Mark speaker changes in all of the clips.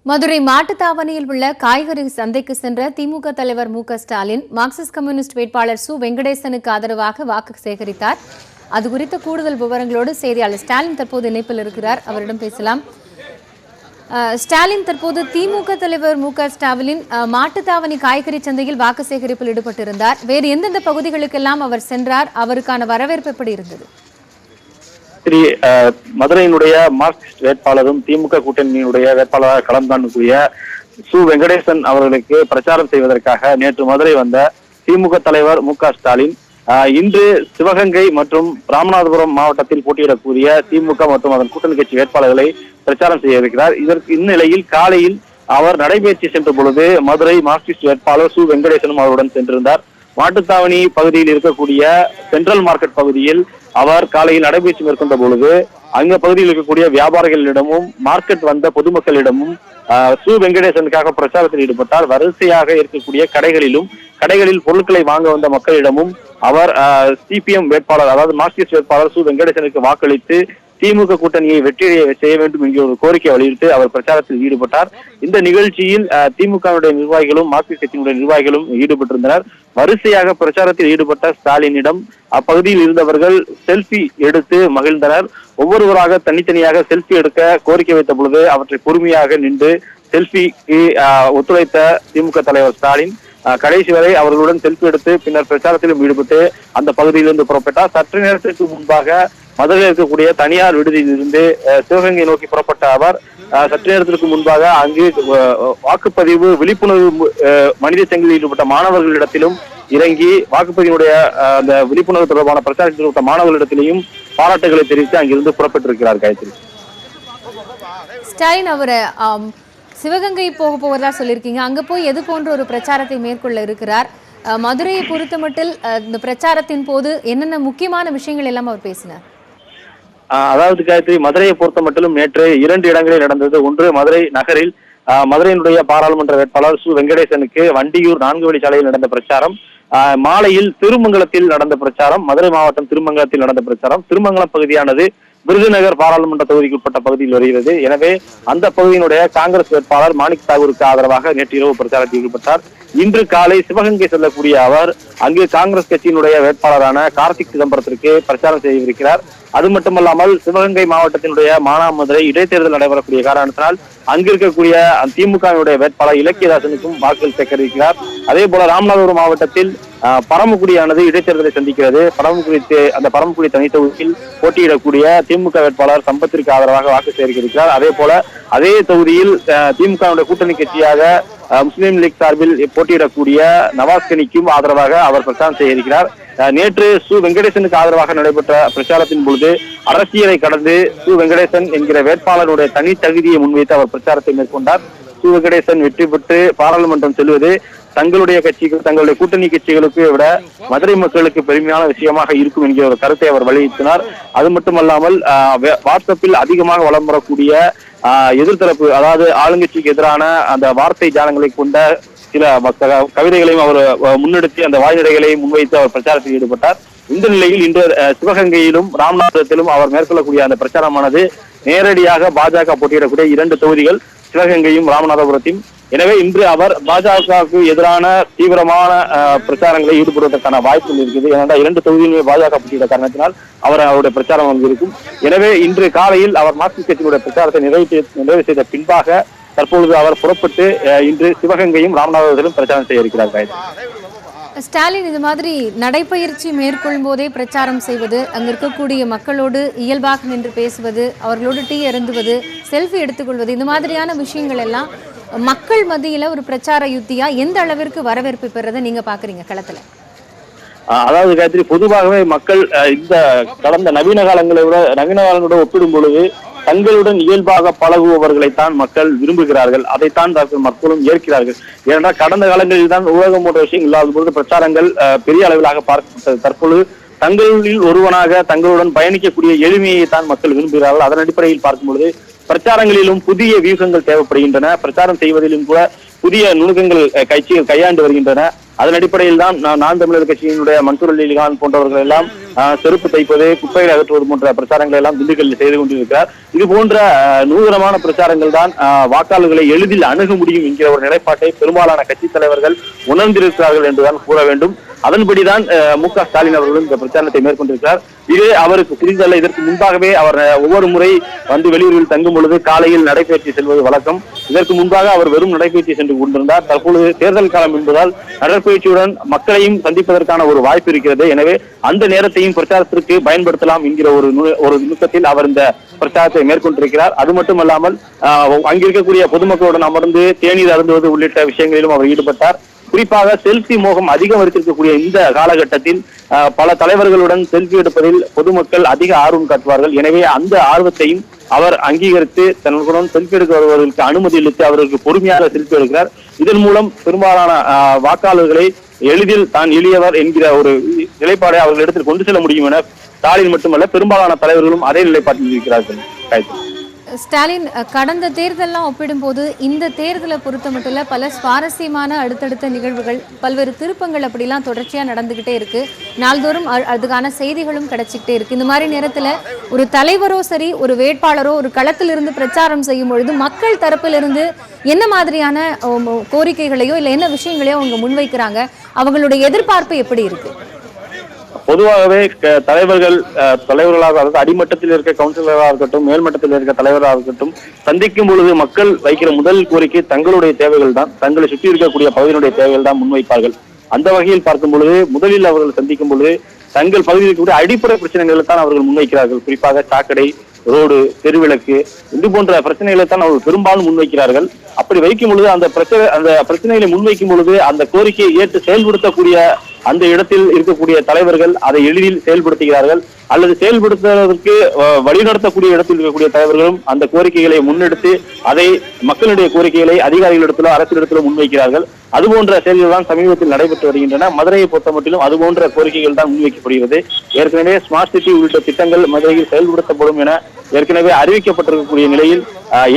Speaker 1: மதுரை மாட்டுத்தாவணியில் உள்ள காய்கறி சந்தைக்கு சென்ற திமுக தலைவர் மு.க.ஸ்டாலின் மார்க்சிஸ்ட் கம்யூனிஸ்ட் வேட்பாளர் சு வெங்கடேசனுக்கு ஆதரவாக வாக்கு சேகரித்தார். அது குறித்த கூடுதல் விவரங்களோடு செய்தியாளர் ஸ்டாலின் தற்போது இணைப்பில் இருக்கிறார். அவரிடம் பேசலாம். ஸ்டாலின், தற்போது திமுக தலைவர் மு.க.ஸ்டாலின் மாட்டுத்தாவணி காய்கறி சந்தையில் வாக்கு சேகரிப்பில் ஈடுபட்டிருந்தார். வேறு எந்தெந்த பகுதிகளுக்கெல்லாம் அவர் சென்றார்? அவருக்கான வரவேற்பு எப்படி இருந்தது?
Speaker 2: மதுரையினுடைய மார்க்சிஸ்ட் வேட்பாளரும் திமுக கூட்டணியினுடைய வேட்பாளராக களம் காணக்கூடிய சு வெங்கடேசன் அவர்களுக்கு பிரச்சாரம் செய்வதற்காக நேற்று மதுரை வந்த திமுக தலைவர் மு.க.ஸ்டாலின் இன்று சிவகங்கை மற்றும் ராமநாதபுரம் மாவட்டத்தில் போட்டியிடக்கூடிய திமுக மற்றும் அதன் கூட்டணி கட்சி வேட்பாளர்களை பிரச்சாரம் செய்ய இருக்கிறார். இந்நிலையில் காலையில் அவர் நடைபயிற்சி சென்ற பொழுது மதுரை மார்க்சிஸ்ட் வேட்பாளர் சு வெங்கடேசனும் அவருடன் சென்றிருந்தார். மாட்டுத்தாவணி பகுதியில் இருக்கக்கூடிய சென்ட்ரல் மார்க்கெட் பகுதியில் அவர் காலையில் நடைபயிற்சி மேற்கொண்ட பொழுது அங்க பகுதியில் இருக்கக்கூடிய வியாபாரிகளிடமும் மார்க்கெட் வந்த பொதுமக்களிடமும் சு வெங்கடேசனுக்காக பிரச்சாரத்தில் ஈடுபட்டார். வரிசையாக இருக்கக்கூடிய கடைகளில் பொருட்களை வாங்க வந்த மக்களிடமும் அவர் சிபிஎம் வேட்பாளர், அதாவது மார்க்சிஸ்ட் வேட்பாளர் சு வெங்கடேசனுக்கு வாக்களித்து திமுக கூட்டணியை வெற்றி செய்ய வேண்டும் என்கிற ஒரு கோரிக்கை வலியுறுத்தி அவர் பிரச்சாரத்தில் ஈடுபட்டார். இந்த நிகழ்ச்சியில் திமுகவுடைய நிர்வாகிகளும் மார்க்சிஸ்ட் கட்சியினுடைய நிர்வாகிகளும் ஈடுபட்டிருந்தனர். வரிசையாக பிரச்சாரத்தில் ஈடுபட்ட ஸ்டாலினிடம் அப்பகுதியில் இருந்தவர்கள் செல்ஃபி எடுத்து மகிழ்ந்தனர். ஒவ்வொருவராக தனித்தனியாக செல்ஃபி எடுக்க கோரிக்கை வைத்த பொழுது அவற்றை பொறுமையாக நின்று செல்ஃபிக்கு ஒத்துழைத்த திமுக தலைவர் ஸ்டாலின் கடைசி வரை அவர்களுடன் செல்ஃபி எடுத்து பின்னர் பிரச்சாரத்திலும் ஈடுபட்டு அந்த பகுதியிலிருந்து புறப்பட்டார். சற்று நேரத்திற்கு முன்பாக மதுரையில் இருக்கக்கூடிய தனியார் விடுதியில் இருந்து சிவகங்கை நோக்கி புறப்பட்ட அவர் சற்று நேரத்திற்கு முன்பாக அங்கு வாக்குப்பதிவு விழிப்புணர்வு மனித சங்கிலியில் ஈடுபட்ட மாணவர்களிடத்திலும் இறங்கி வாக்குப்பதிவுடைய அந்த விழிப்புணர்வு தொடர்பான பிரச்சாரத்தில் ஈடுபட்ட மாணவர்களிடத்திலேயும் பாராட்டுகளை தெரிவித்து அங்கிருந்து புறப்பட்டிருக்கிறார். காயத்ரி,
Speaker 1: ஸ்டாலின் அவர் சிவகங்கை போவதா சொல்லியிருக்கீங்க. அங்க போய் எது போன்ற ஒரு பிரச்சாரத்தை மேற்கொள்ள இருக்கிறார்? மதுரையை பொறுத்தமட்டில் இந்த பிரச்சாரத்தின் போது என்னென்ன முக்கியமான விஷயங்கள் எல்லாம் அவர் பேசினார்?
Speaker 2: அதாவது காயத்ரி, மதுரையை பொறுத்த மட்டிலும் நேற்று 2 இடங்களில் நடந்தது. ஒன்று மதுரை நகரில் மதுரையினுடைய பாராளுமன்ற வேட்பாளர் சு வெங்கடேசனுக்கு வண்டியூர் 4 வழிச்சாலையில் நடந்த பிரச்சாரம், மாலையில் திருமங்கலத்தில் நடந்த பிரச்சாரம், மதுரை மாவட்டம் திருமங்கலத்தில் நடந்த பிரச்சாரம். திருமங்கலம் பகுதியானது விருதுநகர் பாராளுமன்ற தொகுதிக்கு உட்பட்ட பகுதியில் வருகிறது. எனவே அந்த பகுதியினுடைய காங்கிரஸ் வேட்பாளர் மாணிக் தாகூருக்கு ஆதரவாக நேற்று இரவு பிரச்சாரத்தில் ஈடுபட்டார். இன்று காலை சிவகங்கை செல்லக்கூடிய அவர் அங்கு காங்கிரஸ் கட்சியினுடைய வேட்பாளரான கார்த்திக் சிதம்பரத்திற்கு பிரச்சாரம் செய்திருக்கிறார். அது மட்டுமல்லாமல் சிவகங்கை மாவட்டத்தினுடைய மானாமதுரை இடைத்தேர்தல் நடைபெறக்கூடிய காரணத்தினால் அங்கு இருக்கக்கூடிய திமுகவினுடைய வேட்பாளர் இலக்கியதாசனுக்கும் வாக்குகள் சேகரிக்கிறார். அதே போல ராமநாதபுரம் மாவட்டத்தில் பரமக்குடியானது இடைத்தேர்தலை சந்திக்கிறது. பரமக்குடி தனி தொகுதியில் போட்டியிடக்கூடிய திமுக வேட்பாளர் சம்பத்திற்கு ஆதரவாக வாக்கு சேகரிக்கிறார். அதே போல அதே தொகுதியில் திமுகவுடைய கூட்டணி கட்சியாக முஸ்லீம் லீக் சார்பில் போட்டியிடக்கூடிய நவாஸ்கனிக்கும் ஆதரவாக அவர் பிரச்சாரம் செய்திருக்கிறார். நேற்று சு வெங்கடேசனுக்கு ஆதரவாக நடைபெற்ற பிரச்சாரத்தின் பொழுது அரசியலை கடந்து சு வெங்கடேசன் என்கிற வேட்பாளருடைய தனி தகுதியை முன்வைத்து அவர் பிரச்சாரத்தை மேற்கொண்டார். சு வெங்கடேசன் வெற்றி பெற்று பாராளுமன்றம் செல்வது தங்களுடைய கட்சிகள், தங்களுடைய கூட்டணி கட்சிகளுக்கு விட மதுரை மக்களுக்கு பெருமையான விஷயமாக இருக்கும் என்கிற ஒரு கருத்தை அவர் வலியுறுத்தினார். அது மட்டுமல்லாமல் வாட்ஸ்அப்பில் அதிகமாக வலம் வரக்கூடிய எதிர்த்தரப்பு, அதாவது ஆளுங்கட்சிக்கு எதிரான அந்த வார்த்தை ஜாலங்களை கொண்ட சில கவிதைகளையும் அவர் முன்னெடுத்து அந்த வாய்நடைகளையும் முன்வைத்து அவர் பிரச்சாரத்தில் ஈடுபட்டார். இந்த நிலையில் இன்று சிவகங்கையிலும் ராமநாதபுரத்திலும் அவர் மேற்கொள்ளக்கூடிய அந்த பிரச்சாரமானது நேரடியாக பாஜக போட்டியிடக்கூடிய 2 தொகுதிகள் சிவகங்கையும் ராமநாதபுரத்தையும். எனவே இன்று அவர் பாஜகவுக்கு எதிரான தீவிரமான பிரச்சாரங்களை ஈடுபடுவதற்கான வாய்ப்புகள் இருக்குது. ஏனென்றால் 2 தொகுதியிலுமே பாஜக போட்டியிட காரணத்தினால் அவருடைய பிரச்சாரம் அங்கு இருக்கும். எனவே இன்று காலையில் அவர் மார்க்சிஸ்ட் கட்சியினுடைய பிரச்சாரத்தை நிறைவு செய்த பின்பாக தற்பொழுது அவர் புறப்பட்டு இன்று சிவகங்கையும் ராமநாதபுரத்திலும் பிரச்சாரம் செய்ய இருக்கிறார்.
Speaker 1: ஸ்டாலின் இது மாதிரி நடைப்பயிற்சி மேற்கொள்ளும் போதே பிரச்சாரம் செய்வது, அங்க இருக்கக்கூடிய மக்களோடு இயல்பாக நின்று பேசுவது, அவர்களோடு டீ அருந்துவது, செல்ஃபி எடுத்துக்கொள்வது, இந்த மாதிரியான விஷயங்கள் எல்லாம் மக்கள் மத்தியில ஒரு பிரச்சார யுத்தியா எந்த அளவிற்கு வரவேற்பு பெறதை நீங்க பாக்குறீங்க களத்துல?
Speaker 2: அதாவது காயத்ரி, பொதுவாகவே மக்கள் இந்த கடந்த நவீன காலங்களோட ஒப்பிடும் பொழுது தங்களுடன் இயல்பாக பழகுபவர்களைத்தான் மக்கள் விரும்புகிறார்கள். அதைத்தான் மக்களும் ஏற்கிறார்கள். ஏனென்றால் கடந்த காலங்களில் தான் ஊடகம் போன்ற விஷயம் இல்லாத பொழுது பிரச்சாரங்கள் பெரிய அளவிலாக பார்க்கப்பட்டது. தற்பொழுது தங்களில் ஒருவனாக தங்களுடன் பயணிக்கக்கூடிய எளிமையை தான் மக்கள் விரும்புகிறார்கள். அதன் அடிப்படையில் பார்க்கும் பொழுது பிரச்சாரங்களிலும் புதிய வியூகங்கள் தேவைப்படுகின்றன. பிரச்சாரம் செய்வதிலும் கூட புதிய நுணுக்கங்கள் கட்சிகள் கையாண்டு வருகின்றன. அதன் அடிப்படையில் தான் நான் தமிழர் கட்சியினுடைய மன்சூர் அலிகான் போன்றவர்கள் எல்லாம் செருப்பு தைப்பது, குப்பைகளை அகற்றுவது போன்ற பிரச்சாரங்களை எல்லாம் திண்டுக்கல்லில் செய்து கொண்டிருக்கிறார். இது போன்ற நூதனமான பிரச்சாரங்கள் தான் வாக்காளர்களை எளிதில் அணுக முடியும் என்கிற ஒரு நிலைப்பாட்டை பெரும்பாலான கட்சித் தலைவர்கள் உணர்ந்திருக்கிறார்கள் என்றுதான் கூற வேண்டும். அதன்படிதான் மு.க. ஸ்டாலின் அவர்களும் இந்த பிரச்சாரத்தை மேற்கொண்டிருக்கிறார். இது அவருக்கு புரிதல்ல. இதற்கு முன்பாகவே அவர் ஒவ்வொரு முறை வந்து வெளியூரில் தங்கும் பொழுது காலையில் நடைபயிற்சி செல்வது வழக்கம். இதற்கு முன்பாக அவர் வெறும் நடைபயிற்சி சென்று கொண்டிருந்தார். தற்பொழுது தேர்தல் காலம் என்பதால் நடைபயிற்சியுடன் மக்களையும் சந்திப்பதற்கான ஒரு வாய்ப்பு இருக்கிறது. எனவே அந்த நேரத்தையும் பிரச்சாரத்திற்கு பயன்படுத்தலாம் என்கிற ஒரு நுட்பத்தில் அவர் இந்த பிரச்சாரத்தை மேற்கொண்டிருக்கிறார். அது மட்டுமல்லாமல் அங்கிருக்கக்கூடிய பொதுமக்களுடன் அமர்ந்து தேநீர் அருந்துவது உள்ளிட்ட விஷயங்களிலும் அவர் ஈடுபட்டார். குறிப்பாக செல்ஃபி மோகம் அதிகம் இருக்கக்கூடிய இந்த காலகட்டத்தில் பல தலைவர்களுடன் செல்ஃபி எடுப்பதில் பொதுமக்கள் அதிக ஆர்வம் காட்டுவார்கள். எனவே அந்த ஆர்வத்தையும் அவர் அங்கீகரித்து தன்னுடன் செல்ஃபி எடுக்க வருவதற்கு அனுமதி அளித்து அவர்களுக்கு பொறுமையாக செல்ஃபி எடுக்கிறார். இதன் மூலம் பெரும்பாலான வாக்காளர்களை எளிதில் தான் எளியவர் என்கிற ஒரு நிலைப்பாடை அவர்களிடத்தில் கொண்டு செல்ல முடியும் என ஸ்டாலின் மட்டுமல்ல பெரும்பாலான தலைவர்களும் அதே நிலைப்பாட்டில் இருக்கிறார்கள்.
Speaker 1: ஸ்டாலின், கடந்த தேர்தலெல்லாம் ஒப்பிடும்போது இந்த தேர்தலை பொறுத்த மட்டும் இல்ல பல சுவாரஸ்யமான அடுத்தடுத்த நிகழ்வுகள், பல்வேறு திருப்பங்கள் அப்படிலாம் தொடர்ச்சியா நடந்துகிட்டே இருக்கு. நாள்தோறும் அதுக்கான செய்திகளும் கிடைச்சிக்கிட்டே இருக்கு. இந்த மாதிரி நேரத்துல ஒரு தலைவரோ சரி, ஒரு வேட்பாளரோ ஒரு களத்திலிருந்து பிரச்சாரம் செய்யும் பொழுது மக்கள் தரப்பிலிருந்து என்ன மாதிரியான கோரிக்கைகளையோ இல்ல என்ன விஷயங்களையோ அவங்க முன்வைக்கிறாங்க, அவங்களுடைய எதிர்பார்ப்பு எப்படி இருக்கு?
Speaker 2: பொதுவாகவே தலைவர்களாக, அதாவது அடிமட்டத்தில் இருக்க கவுன்சிலராக இருக்கட்டும், மேல்மட்டத்தில் இருக்க தலைவராக இருக்கட்டும், சந்திக்கும் பொழுது மக்கள் வைக்கிற முதல் கோரிக்கை தங்களுடைய தேவைகள் தான், தங்களை சுற்றி இருக்கக்கூடிய பகுதியினுடைய தேவைகள் தான் முன்வைப்பார்கள். அந்த வகையில் பார்க்கும் பொழுது முதலில் அவர்கள் சந்திக்கும் பொழுது தங்கள் பகுதியில் இருக்கக்கூடிய அடிப்படை பிரச்சனைகளை தான் அவர்கள் முன்வைக்கிறார்கள். குறிப்பாக சாக்கடை, ரோடு, தெருவிளக்கு, இது போன்ற பிரச்சனைகளை தான் அவர்கள் பெரும்பாலும் முன்வைக்கிறார்கள். அப்படி வைக்கும் பொழுது அந்த பிரச்சனைகளை முன்வைக்கும் பொழுது அந்த கோரிக்கையை ஏற்று செயல்படுத்தக்கூடிய அந்த இடத்தில் இருக்கக்கூடிய தலைவர்கள் அதை எளிதில் செயல்படுத்துகிறார்கள். அல்லது செயல்படுத்துவதற்கு வழிநடத்தக்கூடிய இடத்தில் இருக்கக்கூடிய தலைவர்களும் அந்த கோரிக்கைகளை முன்னெடுத்து அதை மக்களுடைய கோரிக்கைகளை அதிகாரிகளிடத்திலோ அரசிடத்திலோ முன்வைக்கிறார்கள். அதுபோன்ற செயல்கள் தான் சமீபத்தில் நடைபெற்று வருகின்றன. மதுரையை பொறுத்த மட்டிலும் அதுபோன்ற கோரிக்கைகள் தான் முன்வைக்கப்படுகிறது. ஏற்கனவே ஸ்மார்ட் சிட்டி உள்ளிட்ட திட்டங்கள் மதுரையில் செயல்படுத்தப்படும் என ஏற்கனவே அறிவிக்கப்பட்டிருக்கக்கூடிய நிலையில்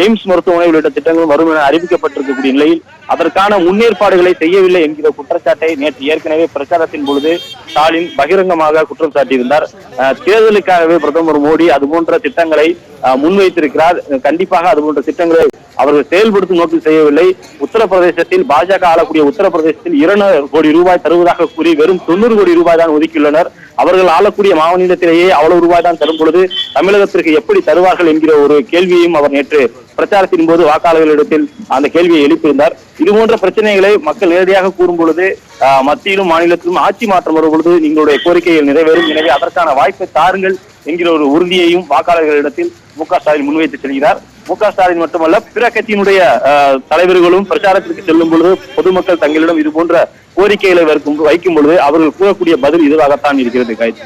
Speaker 2: எய்ம்ஸ் மருத்துவமனை உள்ளிட்ட திட்டங்களும் வரும் என அறிவிக்கப்பட்டிருக்கக்கூடிய நிலையில் அதற்கான முன்னேற்பாடுகளை செய்யவில்லை என்கிற குற்றச்சாட்டை நேற்று ஏற்கனவே பிரச்சாரத்தின் பொழுது ஸ்டாலின் பகிரங்கமாக குற்றம் சாட்டியிருந்தார். தேர்தலுக்காகவே பிரதமர் மோடி அதுபோன்ற திட்டங்களை முன்வைத்திருக்கிறார். கண்டிப்பாக அதுபோன்ற திட்டங்களை அவர்கள் செயல்படுத்தும் நோக்கில் செய்யவில்லை. உத்தரப்பிரதேசத்தில் பாஜக ஆளக்கூடிய உத்தரப்பிரதேசத்தில் 200 கோடி ரூபாய் தருவதாக கூறி வெறும் 90 கோடி ரூபாய் தான் ஒதுக்கியுள்ளனர். அவர்கள் ஆளக்கூடிய மாநிலத்திலேயே அவ்வளவு ரூபாய் தான் தரும் பொழுது தமிழகத்திற்கு எப்படி தருவார்கள் என்கிற ஒரு கேள்வியையும் அவர் நேற்று பிரச்சாரத்தின் போது வாக்காளர்களிடத்தில் அந்த கேள்வியை எழுப்பியிருந்தார். இது போன்ற பிரச்சனைகளை மக்கள் நேரடியாக கூறும் பொழுது மத்தியிலும் மாநிலத்திலும் ஆட்சி மாற்றம் வரும் பொழுது நீங்களுடைய கோரிக்கைகள் நிறைவேறும், எனவே அதற்கான வாய்ப்பை தாருங்கள் என்கிற ஒரு உறுதியையும் வாக்காளர்களிடத்தில் மு.க. ஸ்டாலின் முன்வைத்து செல்கிறார். மு.க. ஸ்டாலின் மட்டுமல்ல பிற கட்சியினுடைய தலைவர்களும் பிரச்சாரத்திற்கு செல்லும் பொழுது பொதுமக்கள் தங்களிடம் இது போன்ற கோரிக்கைகளை வைக்கும் பொழுது அவர்கள் கூறக்கூடிய பதில் இதுவாகத்தான் இருக்கிறது. காய்ச்சி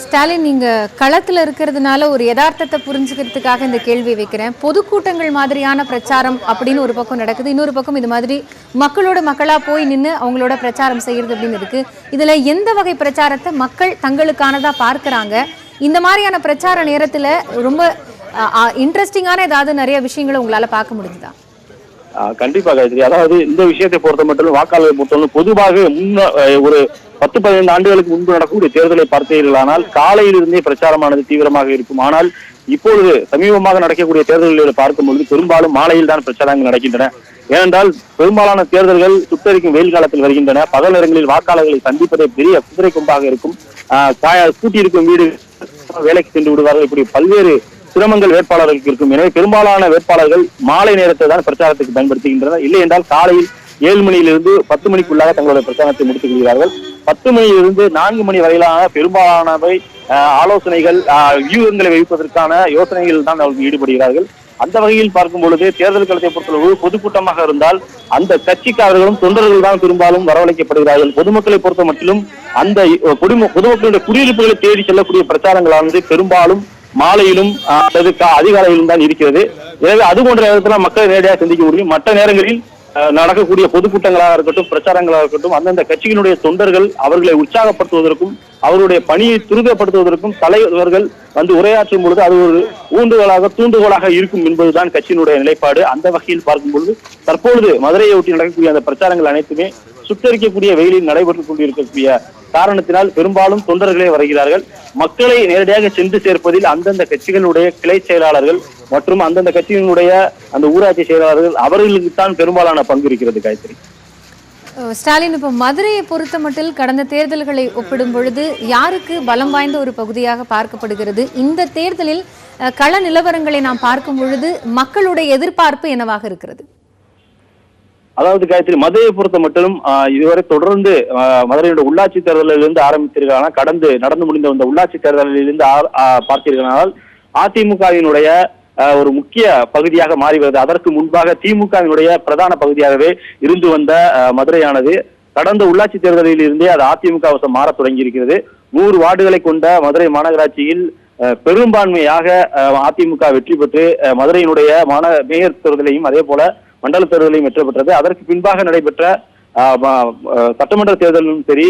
Speaker 1: ஸ்டாலின், நீங்க களத்துல இருக்கிறதுனால ஒரு யதார்த்தத்தை புரிஞ்சுக்கிறதுக்காக இந்த கேள்வியை வைக்கிறேன். பொதுக்கூட்டங்கள் மாதிரியான பிரச்சாரம் அப்படின்னு ஒரு பக்கம் நடக்குது, இன்னொரு பக்கம் இது மாதிரி மக்களோட மக்களா போய் நின்று அவங்களோட பிரச்சாரம் செய்யறது அப்படின்னு இருக்கு. இதுல எந்த வகை பிரச்சாரத்தை மக்கள் தங்களுக்கானதா பார்க்கிறாங்க? இந்த மாதிரியான பிரச்சார நேரத்துல ரொம்ப இன்ட்ரெஸ்டிங்கான ஏதாவது நிறைய விஷயங்களை உங்களால பார்க்க முடிஞ்சுதா?
Speaker 2: கண்டிப்பாக. அதாவது இந்த விஷயத்தை பொறுத்த மட்டும் வாக்காளரை பொறுத்தவரை பொதுவாக ஒரு 10-15 ஆண்டுகளுக்கு முன்பு நடக்கக்கூடிய தேர்தலை பார்த்தீர்களானால் காலையிலிருந்தே பிரச்சாரமானது தீவிரமாக இருக்கும். ஆனால் இப்பொழுது சமீபமாக நடக்கக்கூடிய தேர்தல்களை பார்க்கும்பொழுது பெரும்பாலும் மாலையில் தான் பிரச்சாரங்கள் நடக்கின்றன. ஏனென்றால் பெரும்பாலான தேர்தல்கள் சுட்டரிக்கும் வெயில் காலத்தில் வருகின்றன. பகல் நேரங்களில் வாக்காளர்களை சந்திப்பதே பெரிய குதிரை கொம்பாக இருக்கும். கூட்டியிருக்கும் வீடு வேலைக்கு சென்று விடுவார்கள். இப்படி பல்வேறு சிரமங்கள் வேட்பாளர்களுக்கு இருக்கும். எனவே பெரும்பாலான வேட்பாளர்கள் மாலை நேரத்தை தான் பிரச்சாரத்துக்கு பயன்படுத்துகின்றனர். இல்லை என்றால் காலையில் 7 மணியிலிருந்து 10 மணிக்குள்ளாக தங்களுடைய பிரச்சாரத்தை முடித்துக் கொள்கிறார்கள். 10 மணியிலிருந்து 4 மணி வரையிலான பெரும்பாலானவை ஆலோசனைகள், வியூகங்களை வைப்பதற்கான யோசனைகள் தான் அவர்கள் ஈடுபடுகிறார்கள். அந்த வகையில் பார்க்கும் பொழுது தேர்தல் களத்தை பொறுத்தளவு பொதுக்கூட்டமாக இருந்தால் அந்த கட்சிக்காரர்களும் தொண்டர்கள் தான் பெரும்பாலும் வரவழைக்கப்படுகிறார்கள். பொதுமக்களை பொறுத்த மட்டிலும் அந்த பொதுமக்களுடைய குடியிருப்புகளை தேடி செல்லக்கூடிய பிரச்சாரங்களானது பெரும்பாலும் மாலையிலும் அல்லது அதிகாலையிலும் தான் இருக்கிறது. எனவே அது போன்ற நேரத்தில் மக்களை நேரடியாக சந்திக்க முடியும். மற்ற நேரங்களில் நடக்கக்கூடிய பொதுக்கூட்டங்களாக இருக்கட்டும், பிரச்சாரங்களாக இருக்கட்டும், அந்தந்த கட்சியினுடைய தொண்டர்கள் அவர்களை உற்சாகப்படுத்துவதற்கும் அவருடைய பணியை துரிதப்படுத்துவதற்கும் தலைவர்கள் வந்து உரையாற்றும் பொழுது அது ஒரு தூண்டுகோலாக இருக்கும் என்பதுதான் கட்சியினுடைய நிலைப்பாடு. அந்த வகையில் பார்க்கும் பொழுது தற்பொழுது மதுரையை ஒட்டி நடக்கக்கூடிய அந்த பிரச்சாரங்கள் அனைத்துமே சுட்டரிக்கக்கூடிய வெயிலில் நடைபெற்றுக் கொண்டிருக்கக்கூடிய காரணத்தினால் பெரும்பாலும் தொண்டர்களே வருகிறார்கள். மக்களை நேரடியாக சென்று சேர்ப்பதில் அந்தந்த கட்சிகளுடைய கிளை செயலாளர்கள் மற்றும் அந்தந்த கட்சியினுடைய அந்த ஊராட்சி செயலாளர்கள் அவர்களுக்குத்தான் பெரும்பாலான பங்கு இருக்கிறது. காயத்ரி,
Speaker 1: ஸ்டாலின், இப்ப மதுரையை பொறுத்த மட்டில் கடந்த தேர்தல்களை ஒப்பிடும் பொழுது யாருக்கு பலம் வாய்ந்த ஒரு பகுதியாக பார்க்கப்படுகிறது? இந்த தேர்தலில் கள நிலவரங்களை நாம் பார்க்கும் பொழுது மக்களுடைய எதிர்பார்ப்பு என்னவாக இருக்கிறது?
Speaker 2: அதாவது காயத்ரி, மதுரையை பொறுத்த மட்டும் இதுவரை தொடர்ந்து மதுரையுடைய உள்ளாட்சி தேர்தலிலிருந்து ஆரம்பித்திருக்கிறாங்க. கடந்து நடந்து முடிந்த இந்த உள்ளாட்சி தேர்தலிலிருந்து பார்த்தீர்களானால் அதிமுகவினுடைய ஒரு முக்கிய பகுதியாக மாறி வருது. அதற்கு முன்பாக திமுகவினுடைய பிரதான பகுதியாகவே இருந்து வந்த மதுரையானது கடந்த உள்ளாட்சி தேர்தலில் இருந்தே அது அதிமுக வசம் மாற தொடங்கி இருக்கிறது. 100 வார்டுகளை கொண்ட மதுரை மாநகராட்சியில் பெரும்பான்மையாக அதிமுக வெற்றி பெற்று மதுரையினுடைய மேயர் தேர்தலையும் அதே போல மண்டல தேர்தலையும் வெற்றி பெற்றது. அதற்கு பின்பாக நடைபெற்ற சட்டமன்ற தேர்தலிலும் சரி,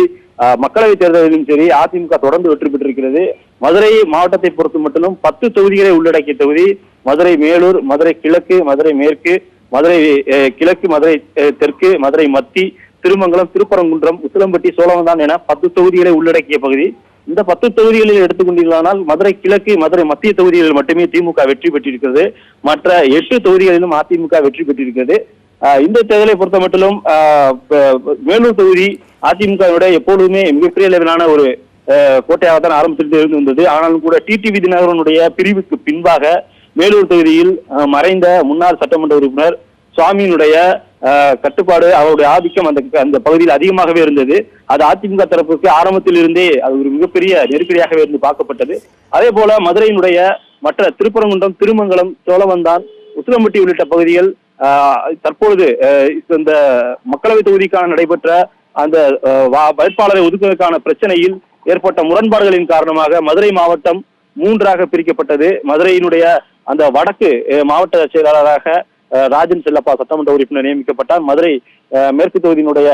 Speaker 2: மக்களவை தேர்தலிலும் சரி அதிமுக தொடர்ந்து வெற்றி பெற்றிருக்கிறது. மதுரை மாவட்டத்தை பொறுத்த மட்டும் 10 தொகுதிகளை உள்ளடக்கிய தொகுதி மதுரை மேலூர், மதுரை கிழக்கு, மதுரை மேற்கு, மதுரை கிழக்கு, மதுரை தெற்கு, மதுரை மத்தி, திருமங்கலம், திருப்பரங்குன்றம், உசிலம்பட்டி, சோழவந்தான் என 10 தொகுதிகளை உள்ளடக்கிய பகுதி. இந்த 10 தொகுதிகளில் எடுத்துக்கொண்டீர்களானால் மதுரை கிழக்கு, மதுரை மத்திய தொகுதிகளில் மட்டுமே திமுக வெற்றி பெற்றிருக்கிறது. மற்ற 8 தொகுதிகளிலும் அதிமுக வெற்றி பெற்றிருக்கிறது. இந்த தேர்தலை பொறுத்த மட்டிலும் மேலூர் தொகுதி அதிமுகவுடைய எப்பொழுதுமே மிகப்பெரிய அளவிலான ஒரு கோட்டையாக தான் ஆரம்பத்திலிருந்து இருந்து வந்தது. ஆனாலும் கூட டிடிவி தினகரனுடைய பிரிவுக்கு பின்பாக மேலூர் தொகுதியில் மறைந்த முன்னாள் சட்டமன்ற உறுப்பினர் சுவாமியினுடைய கட்டுப்பாடு, அவருடைய ஆதிக்கம் அந்த பகுதியில் அதிகமாகவே இருந்தது. அது அதிமுக தரப்புக்கு ஆரம்பத்தில் இருந்தே அது ஒரு மிகப்பெரிய நெருக்கடியாகவே இருந்து பார்க்கப்பட்டது. அதே போல மதுரையினுடைய மற்ற திருப்பரங்குன்றம், திருமங்கலம், சோழவந்தான், உசிலம்பட்டி உள்ளிட்ட பகுதிகள் தற்பொழுது இந்த மக்களவை தொகுதிக்கான நடைபெற்ற அந்த வேட்பாளரை ஒதுக்குவதற்கான பிரச்சனையில் ஏற்பட்ட முரண்பாடுகளின் காரணமாக மதுரை மாவட்டம் 3ஆக பிரிக்கப்பட்டது. மதுரையினுடைய அந்த வடக்கு மாவட்ட செயலாளராக ராஜன் செல்லப்பா சட்டமன்ற உறுப்பினர் நியமிக்கப்பட்டார். மதுரை மேற்கு தொகுதியினுடைய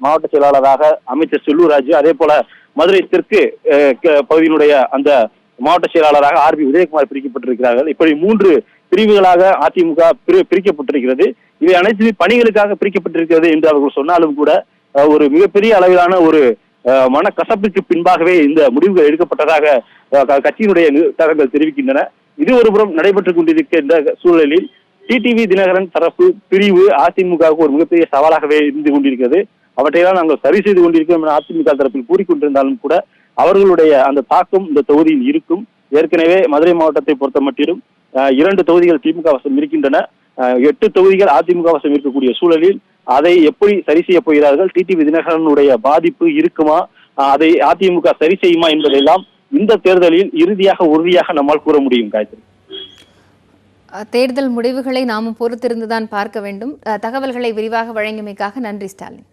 Speaker 2: மாவட்ட செயலாளராக அமைச்சர் செல்லூர் ராஜு, அதே போல மதுரை தெற்கு பகுதியினுடைய அந்த மாவட்ட செயலாளராக ஆர்பி உதயகுமார் பிரிக்கப்பட்டிருக்கிறார்கள். இப்படி 3 பிரிவுகளாக அதிமுக பிரிக்கப்பட்டிருக்கிறது. இவை அனைத்துமே பணிகளுக்காக பிரிக்கப்பட்டிருக்கிறது என்று அவர்கள் சொன்னாலும் கூட ஒரு மிகப்பெரிய அளவிலான ஒரு மனக்கசப்புக்கு பின்பாகவே இந்த முடிவுகள் எடுக்கப்பட்டதாக கட்சியினுடைய நிர்வாகங்கள் தெரிவிக்கின்றன. இது ஒருபுறம் நடைபெற்றுக் கொண்டிருக்கின்ற சூழலில் டிடிவி தினகரன் தரப்பு பிரிவு அதிமுகவுக்கு ஒரு மிகப்பெரிய சவாலாகவே இருந்து கொண்டிருக்கிறது. அவற்றையெல்லாம் நாங்கள் சரி செய்து கொண்டிருக்கிறோம் என அதிமுக தரப்பில் கூறிக்கொண்டிருந்தாலும் கூட அவர்களுடைய அந்த தாக்கம் இந்த தொகுதியில் இருக்கும். ஏற்கனவே மதுரை மாவட்டத்தை பொறுத்த மட்டிலும் 2 தொகுதிகள் திமுக வசம் இருக்கின்றன. 8 தொகுதிகள் அதிமுக வசம் இருக்கக்கூடிய சூழலில் அதை எப்படி சரி செய்ய போகிறார்கள், டிடிவி தினகரனுடைய பாதிப்பு இருக்குமா, அதை அதிமுக சரி செய்யுமா என்பதெல்லாம் இந்த தேர்தலில் இறுதியாக உறுதியாக நம்மால் கூற முடியும். காயத்ரி,
Speaker 1: தேர்தல் முடிவுகளை நாமும் பொறுத்திருந்துதான் பார்க்க வேண்டும். தகவல்களை விரிவாக வழங்கியமைக்காக நன்றி ஸ்டாலின்.